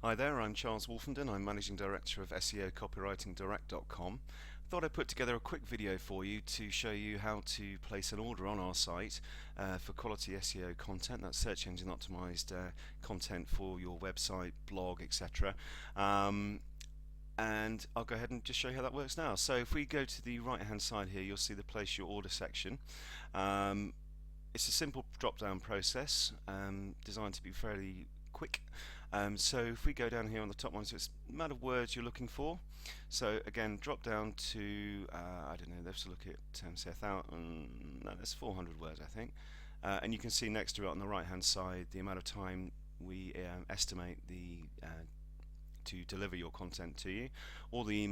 Hi there, I'm Charles Wolfenden. I'm Managing Director of SEO Copywriting Direct.com. Thought I'd put together a quick video for you to show you how to place an order on our site for quality SEO content, that's search engine optimized content for your website, blog, etc. And I'll go ahead and just show you how that works now. So if we go to the right hand side here, you'll see the place your order section. It's a simple drop-down process designed to be fairly quick. So if we go down here on the top one, so it's the amount of words you're looking for. So again, drop down to I don't know. Let's look at say 1,000. No, that's 400 words, I think. And you can see next to it on the right-hand side the amount of time we estimate to deliver your content to you. All the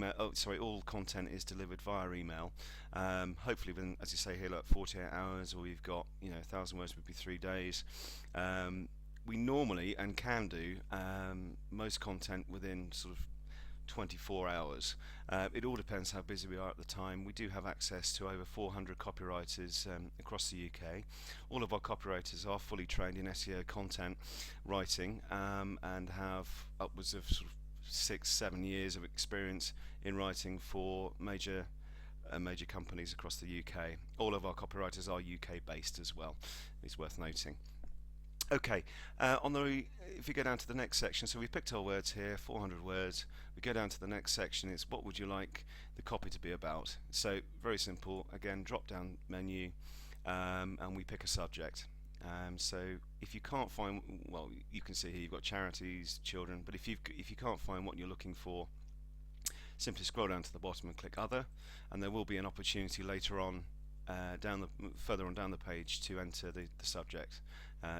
all content is delivered via email. Hopefully within, as you say here, like 48 hours, or you've got 1,000 words would be 3 days. We normally and can do most content within sort of 24 hours. It all depends how busy we are at the time. We do have access to over 400 copywriters across the UK. All of our copywriters are fully trained in SEO content writing and have upwards of sort of 6-7 years of experience in writing for major companies across the UK. All of our copywriters are UK based as well. It's worth noting. Okay, if we go down to the next section, so we've picked our words here, 400 words. We go down to the next section, it's what would you like the copy to be about? So very simple, again, drop down menu, and we pick a subject. So if you can't find, well, you can see here you've got charities, children, but if you can't find what you're looking for, simply scroll down to the bottom and click other, and there will be an opportunity later on further on down the page to enter the subject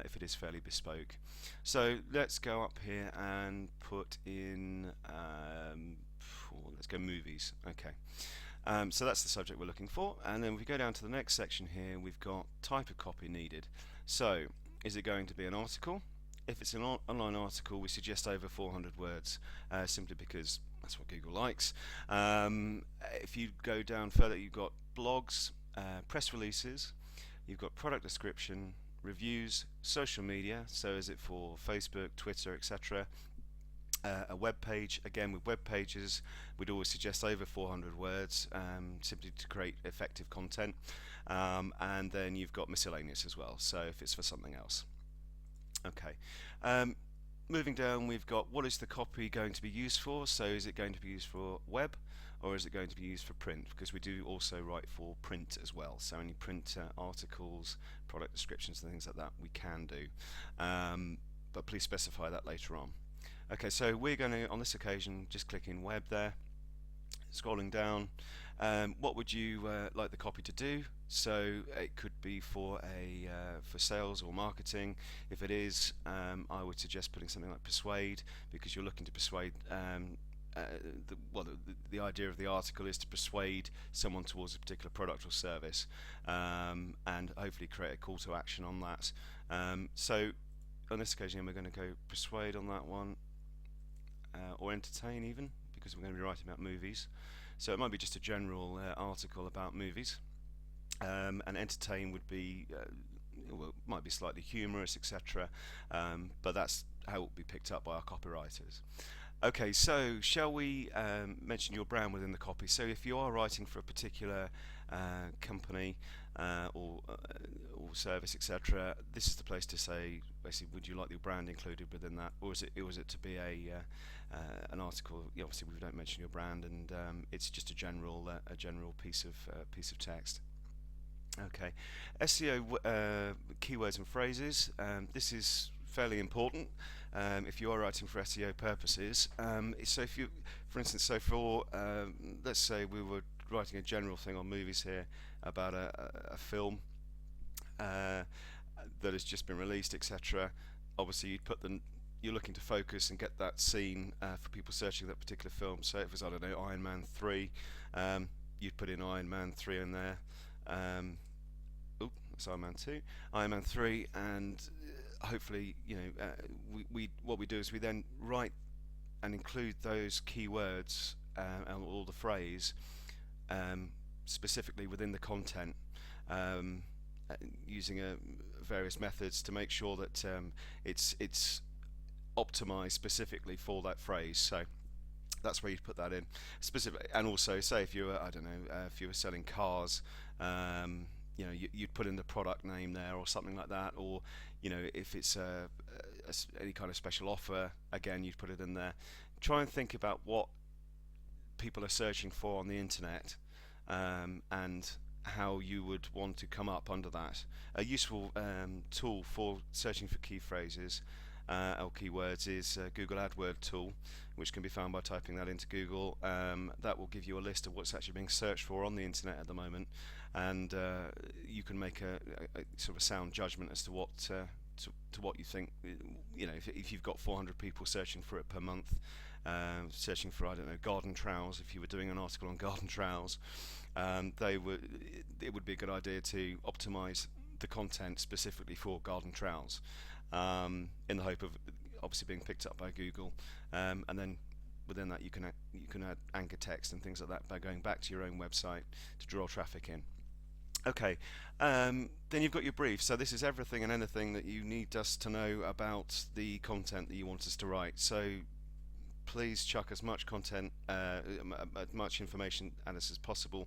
if it is fairly bespoke. So let's go up here and put in let's go movies. Okay, so that's the subject we're looking for, and then if we go down to the next section here, we've got type of copy needed. So is it going to be an article? If it's an online article, we suggest over 400 words, simply because that's what Google likes. If you go down further, you've got blogs, press releases, you've got product description, reviews, social media, so is it for Facebook, Twitter, etc. A web page, again with web pages we'd always suggest over 400 words, simply to create effective content, and then you've got miscellaneous as well, so if it's for something else. Okay, moving down, we've got what is the copy going to be used for. So is it going to be used for web, or is it going to be used for print? Because we do also write for print as well, so any print articles, product descriptions and things like that we can do, but please specify that later on. Okay, so we're going to, on this occasion, just click in web there. Scrolling down, what would you like the copy to do? So it could be for for sales or marketing. If it is, I would suggest putting something like persuade, because you're looking to persuade. The idea of the article is to persuade someone towards a particular product or service, and hopefully create a call to action on that. So on this occasion, we're going to go persuade on that one, or entertain even, because we're going to be writing about movies. So it might be just a general article about movies, and entertain would be well, might be slightly humorous, etc. But that's how it will be picked up by our copywriters. Okay, so shall we mention your brand within the copy? So if you are writing for a particular company or service, etc., this is the place to say, basically, would you like your brand included within that, or is it to be an article? Obviously, we don't mention your brand, and it's just a general piece of text. Okay, SEO keywords and phrases. This is fairly important if you are writing for SEO purposes. So if you, for instance, so for let's say we were writing a general thing on movies here about a film that has just been released, etc. Obviously, you're looking to focus and get that scene for people searching that particular film. So if it was, I don't know, Iron Man 3, you'd put in Iron Man 3 in there. It's Iron Man 2, Iron Man 3, and hopefully, what we do is we then write and include those keywords and all the phrase specifically within the content, using various methods to make sure that it's optimize specifically for that phrase. So that's where you put that in specifically. And also, say if you were, I don't know, if you were selling cars, you'd put in the product name there or something like that. Or if it's any kind of special offer, again, you'd put it in there. Try and think about what people are searching for on the internet, and how you would want to come up under that. A useful tool for searching for key phrases or keywords is Google AdWord tool, which can be found by typing that into Google. That will give you a list of what's actually being searched for on the internet at the moment, and you can make a sort of a sound judgment as to what to what you think. If you've got 400 people searching for it per month, searching for, I don't know, garden trowels, if you were doing an article on garden trowels, it would be a good idea to optimize the content specifically for garden trowels, in the hope of obviously being picked up by Google, and then within that you can add anchor text and things like that by going back to your own website to draw traffic in. Okay, then you've got your brief. So this is everything and anything that you need us to know about the content that you want us to write. So please chuck as much content, much information at us as possible.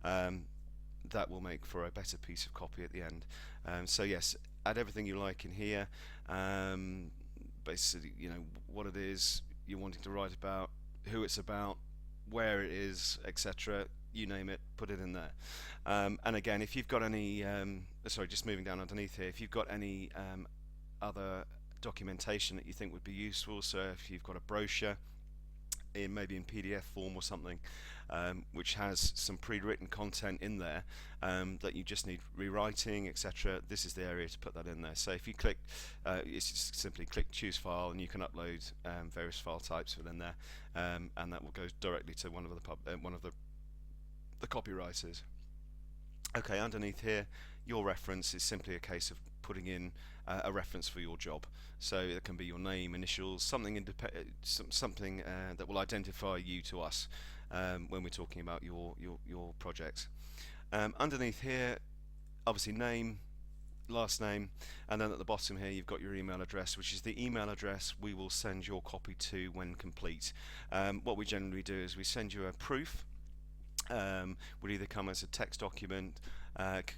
That will make for a better piece of copy at the end. So yes, add everything you like in here. Basically, what it is you're wanting to write about, who it's about, where it is, etc. You name it, put it in there. And again, if you've got any, just moving down underneath here, if you've got any other documentation that you think would be useful, so if you've got a brochure maybe in PDF form or something, which has some pre-written content in there that you just need rewriting, etc., this is the area to put that in there. So if you click, it's just simply click choose file, and you can upload various file types within there, and that will go directly to one of the copywriters. Okay, underneath here, your reference is simply a case of putting in a reference for your job. So it can be your name, initials, something that will identify you to us when we're talking about your projects. Underneath here, obviously name, last name, and then at the bottom here you've got your email address, which is the email address we will send your copy to when complete. What we generally do is we send you a proof. Would either come as a text document,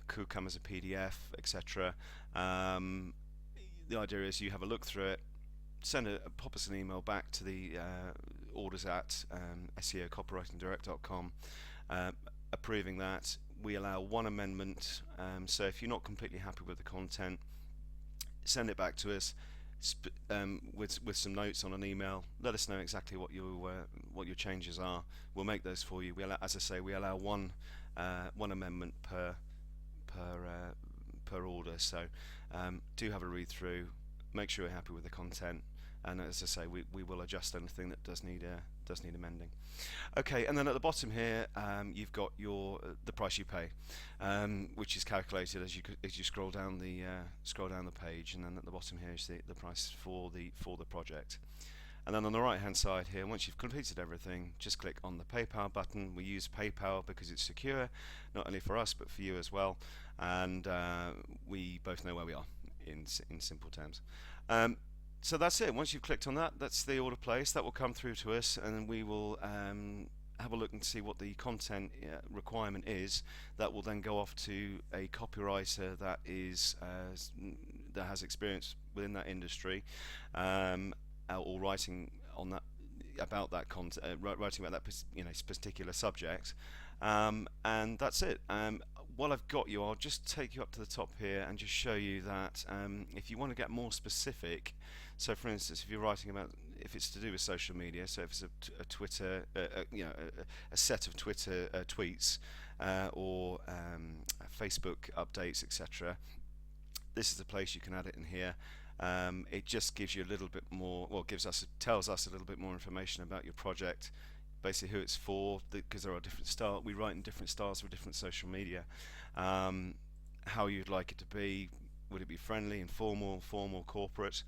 could come as a PDF, etc. The idea is you have a look through it, pop us an email back to the orders at SEOcopywritingdirect.com, approving that. We allow one amendment, so if you're not completely happy with the content, send it back to us with some notes on an email. Let us know exactly what your changes are. We'll make those for you. As I say, we allow one amendment per order. So do have a read through. Make sure you're happy with the content, and as I say, we will adjust anything that does need amending. Okay, and then at the bottom here, you've got the price you pay, which is calculated as you scroll down the page, and then at the bottom here is the price for the project. And then on the right hand side here, once you've completed everything, just click on the PayPal button. We use PayPal because it's secure, not only for us but for you as well, and we both know where we are in simple terms. So that's it. Once you've clicked on that, that's the order placed. That will come through to us, and we will have a look and see what the content requirement is. That will then go off to a copywriter that has experience within that industry, or writing on that about that content, writing about that particular subject, and that's it. While I've got you, I'll just take you up to the top here and just show you that if you want to get more specific, so for instance, if you're writing about, if it's to do with social media, so if it's a Twitter, a set of Twitter tweets or Facebook updates, etc., this is the place you can add it in here. It just gives you a little bit more, tells us a little bit more information about your project, basically who it's for, because there are different styles. We write in different styles for different social media. How you'd like it to be. Would it be friendly, informal, formal, corporate?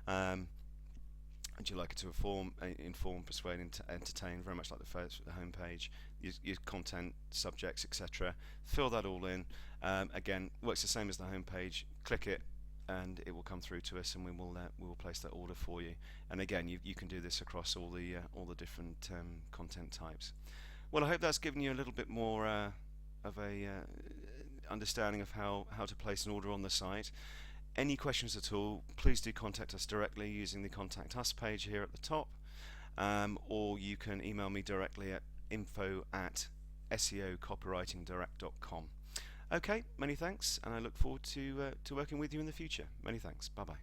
Would you like it to inform, persuade, entertain, very much like the home page, your content, subjects, etc. Fill that all in. Again, works the same as the home page. Click it, and it will come through to us, and we will place that order for you. And again, you can do this across all the different content types. Well, I hope that's given you a little bit more of a understanding of how to place an order on the site. Any questions at all, please do contact us directly using the Contact Us page here at the top, or you can email me directly at info@seocopywritingdirect.com. Okay, many thanks, and I look forward to working with you in the future. Many thanks. Bye bye.